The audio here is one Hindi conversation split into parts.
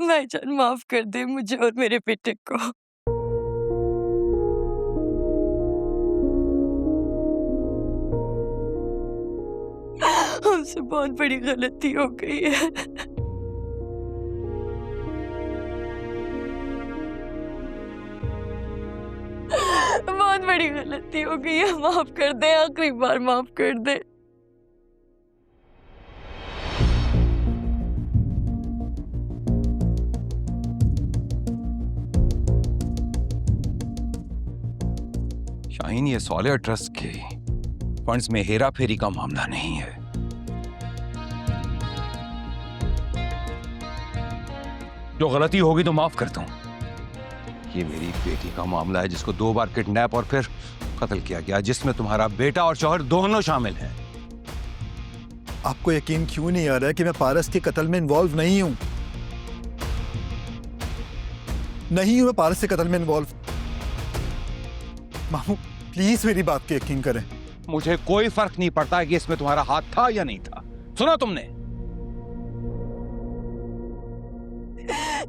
भाईजान माफ कर दे मुझे और मेरे बेटे को। हमसे बहुत बड़ी गलती हो गई है। बहुत बड़ी गलती हो गई है, माफ कर दे, आखिरी बार माफ कर दे। शाहीन, ये सोलियर ट्रस्ट के फंड्स में हेरा फेरी का मामला नहीं है। जो गलती होगी तो माफ करता हूं। ये मेरी बेटी का मामला है जिसको 2 बार किडनैप और फिर कत्ल किया गया, जिसमें तुम्हारा बेटा और शौहर दोनों शामिल हैं। आपको यकीन क्यों नहीं आ रहा है कि मैं पारस के कत्ल में इन्वॉल्व नहीं हूं? मैं पारस के कत्ल में इन्वॉल्व। मामू प्लीज मेरी बात पे यकीन करें। मुझे कोई फर्क नहीं पड़ता कि इसमें तुम्हारा हाथ था या नहीं था। सुना तुमने?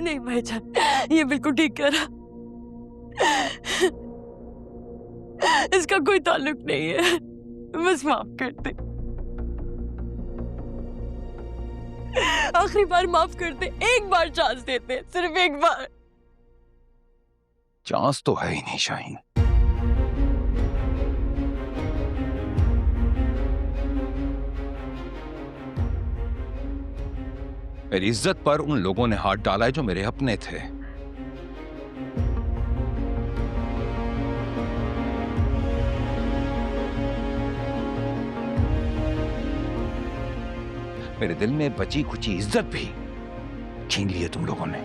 नहीं भाईजान, ये बिल्कुल ठीक कह रहा। इसका कोई ताल्लुक नहीं है, बस माफ कर दे। आखिरी बार माफ कर दे, एक बार चांस देते, सिर्फ एक बार। चांस तो है ही नहीं शाहीन। मेरी इज्जत पर उन लोगों ने हाथ डाला है जो मेरे अपने थे। मेरे दिल में बची खुची इज्जत भी छीन ली है तुम लोगों ने।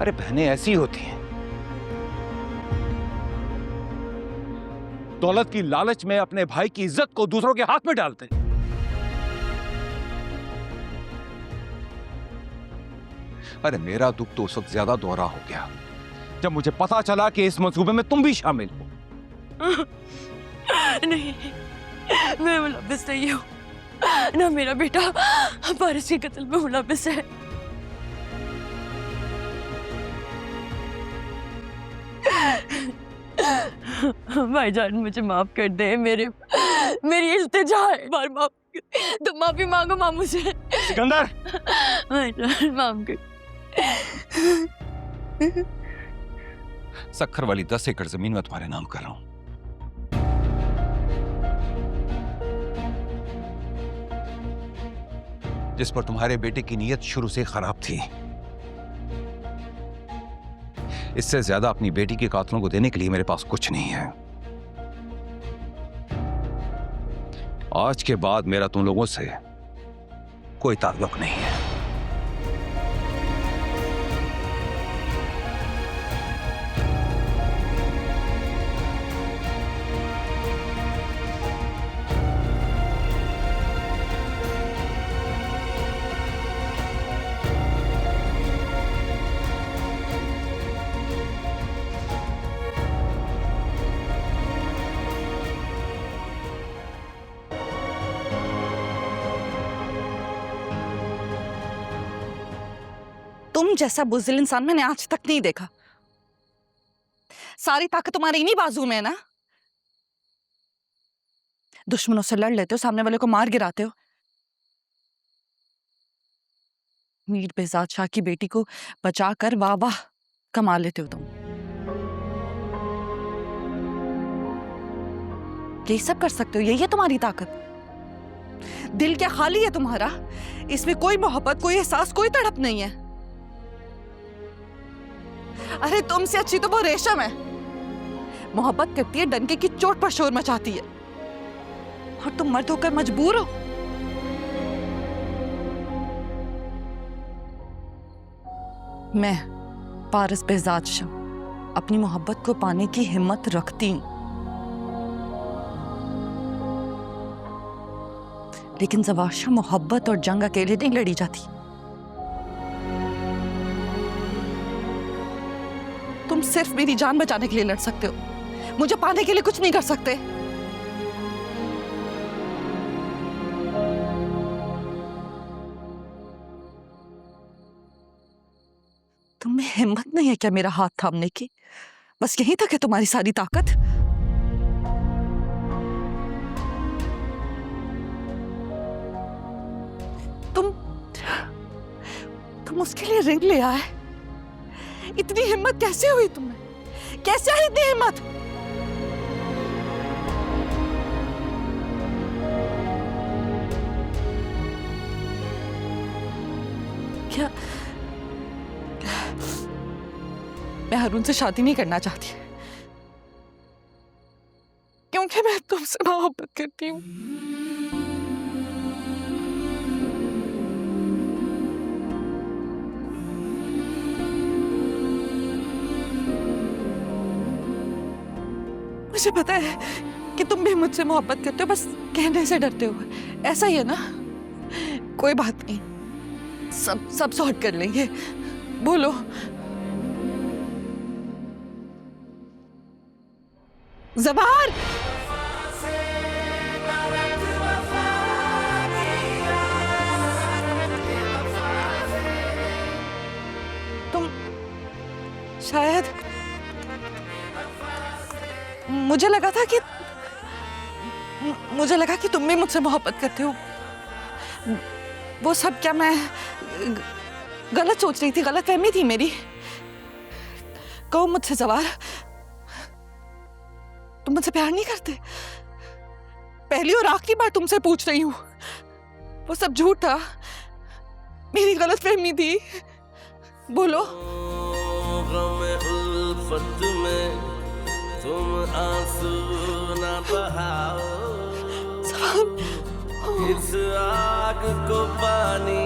अरे बहनें ऐसी होती हैं, दौलत की लालच में अपने भाई की इज्जत को दूसरों के हाथ में डालते। अरे मेरा दुख तो उस वक्त ज्यादा दोहरा हो गया जब मुझे पता चला कि इस मंसूबे में तुम भी शामिल हो। नहीं, मैं मुलव्विस नहीं हूँ, ना मेरा बेटा पारस के कत्ल में मुलव्विस है। भाईजान मुझे माफ कर दे, मेरी इल्तिजा है, बार माफ कर, तुम माफी मांगो मामू से। सिकंदर, भाईजान माफ कर। सक्खर वाली 10 एकड़ जमीन मैं तुम्हारे नाम कर रहा हूं। जिस पर तुम्हारे बेटे की नीयत शुरू से खराब थी। इससे ज्यादा अपनी बेटी के कातलों को देने के लिए मेरे पास कुछ नहीं है। आज के बाद मेरा तुम लोगों से कोई ताल्लुक नहीं है। तुम जैसा बुज़दिल इंसान मैंने आज तक नहीं देखा। सारी ताकत तुम्हारे इन्हीं बाजू में है ना। दुश्मनों से लड़ लेते हो, सामने वाले को मार गिराते हो। मीर बेजाद शाह की बेटी को बचाकर वाह वाह कमा लेते हो तुम। यही सब कर सकते हो, यही है तुम्हारी ताकत। दिल क्या खाली है तुम्हारा, इसमें कोई मोहब्बत, कोई एहसास, कोई तड़प नहीं है। अरे तुमसे अच्छी तो वो रेशम है, मोहब्बत करती है, डंके की चोट पर शोर मचाती है, और तुम मर्द होकर मजबूर हो। मैं पारस बेजाद शाह अपनी मोहब्बत को पाने की हिम्मत रखती हूं, लेकिन ज़वाशा मोहब्बत और जंग अकेले नहीं लड़ी जाती। तुम सिर्फ मेरी जान बचाने के लिए लड़ सकते हो, मुझे पाने के लिए कुछ नहीं कर सकते। हिम्मत नहीं है क्या मेरा हाथ थामने की? बस यहीं तक है तुम्हारी सारी ताकत? तुम उसके लिए रिंग ले आए? इतनी हिम्मत कैसे हुई तुम्हें? कैसे आई इतनी हिम्मत? क्या मैं अरुण से शादी नहीं करना चाहती क्योंकि मैं तुमसे मोहब्बत करती हूँ। मुझे पता है कि तुम भी मुझसे मोहब्बत करते हो, बस कहने से डरते हो। ऐसा ही है ना? कोई बात नहीं, सब सॉर्ट कर लेंगे। बोलो। ज़बार! तुम शायद, मुझे लगा कि तुम भी मुझसे मोहब्बत करते हो। वो सब क्या मैं गलत सोच रही थी? गलतफहमी थी मेरी। कहो मुझसे ज़बार, तुम मुझसे प्यार नहीं करते? पहली और आखिरी बार तुमसे पूछ रही हूँ। वो सब झूठ था, मेरी गलतफहमी थी। बोलो। उल्फत में तुम आंसू ना बहाओ, इस आग को पानी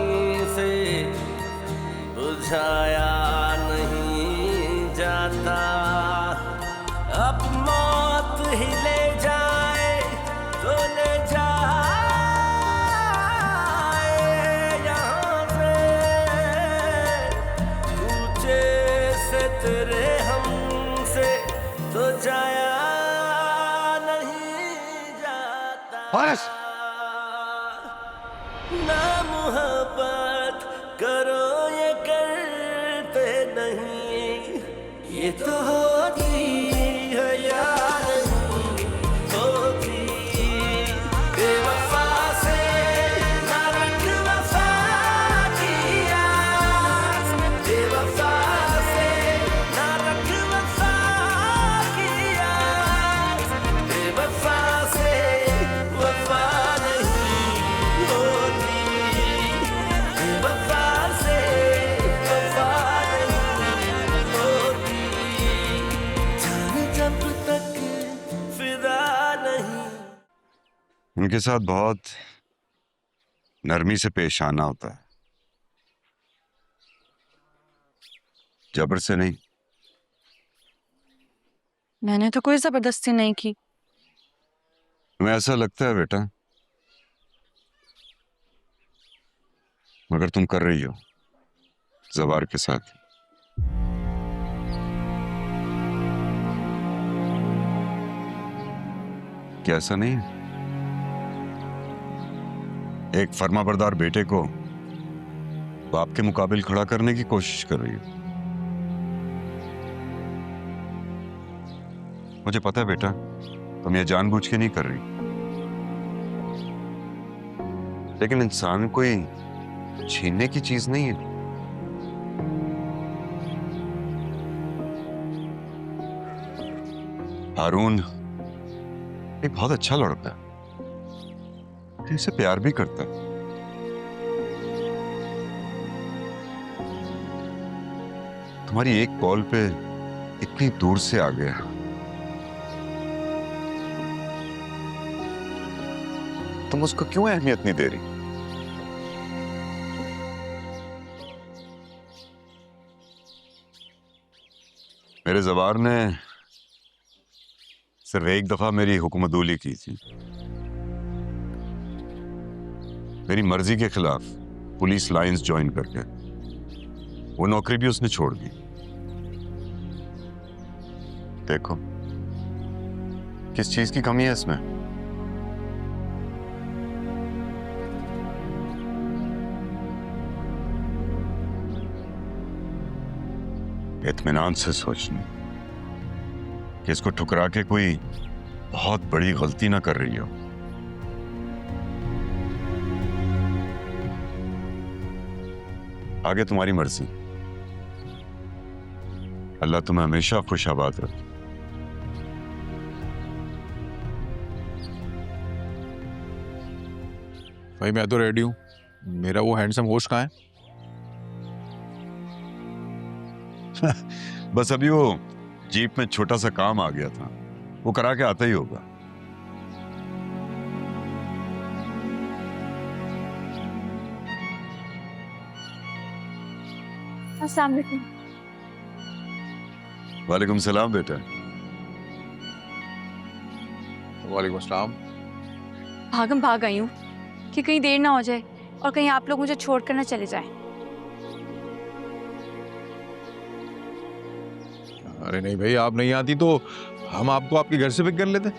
से बुझाया नहीं जाता। अब मौत ही ले जाए तो ले जाए यहाँ से, ऊंचे से तेरे हमसे तो जाया नहीं जाता। पारस! ना मोहब्बत करो ये करते नहीं, ये तो होती है यार होती। बेवफा से ना रख वफा की आस, बेवफा से ना रख वफा की आस, बेवफा से वफा नहीं होती, बेवफा से वफा नहीं होती। जान जब तक फिदा नहीं। उनके साथ बहुत नरमी से पेश आना होता है, जबर से नहीं। मैंने तो कोई जबरदस्ती नहीं की। तुम्हें ऐसा लगता है बेटा, मगर तुम कर रही हो ज़बार के साथ। क्या ऐसा नहीं है? एक फर्माबरदार बेटे को बाप के मुकाबिल खड़ा करने की कोशिश कर रही हो। मुझे पता है बेटा, तुम ये जानबूझ के नहीं कर रही, लेकिन इंसान कोई छीनने की चीज नहीं है। हारून एक बहुत अच्छा लड़का है, इससे प्यार भी करता है। तुम्हारी एक कॉल पे इतनी दूर से आ गया, तुम उसको क्यों अहमियत नहीं दे रही? मेरे ज़बार ने सिर्फ एक दफा मेरी हुक्मदूली की थी, मेरी मर्जी के खिलाफ पुलिस लाइंस ज्वाइन करके। वो नौकरी भी उसने छोड़ दी। देखो किस चीज की कमी है इसमें। इत्मीनान से सोचना कि इसको ठुकरा के कोई बहुत बड़ी गलती ना कर रही हो। आगे तुम्हारी मर्जी। अल्लाह तुम्हें हमेशा खुशाबाद रखे। भाई मैं तो रेडी हूँ। मेरा वो हैंडसम होस्ट कहाँ है? बस अभी वो जीप में छोटा सा काम आ गया था, वो करा के आता ही होगा। अस्सलाम वालेकुम। वालेकुम सलाम बेटा। वालेकुम अस्सलाम। भागम भाग आई हूँ कि कहीं देर ना हो जाए और कहीं आप लोग मुझे छोड़कर ना चले जाएं। अरे नहीं भाई, आप नहीं आती तो हम आपको आपके घर से पिक कर लेते।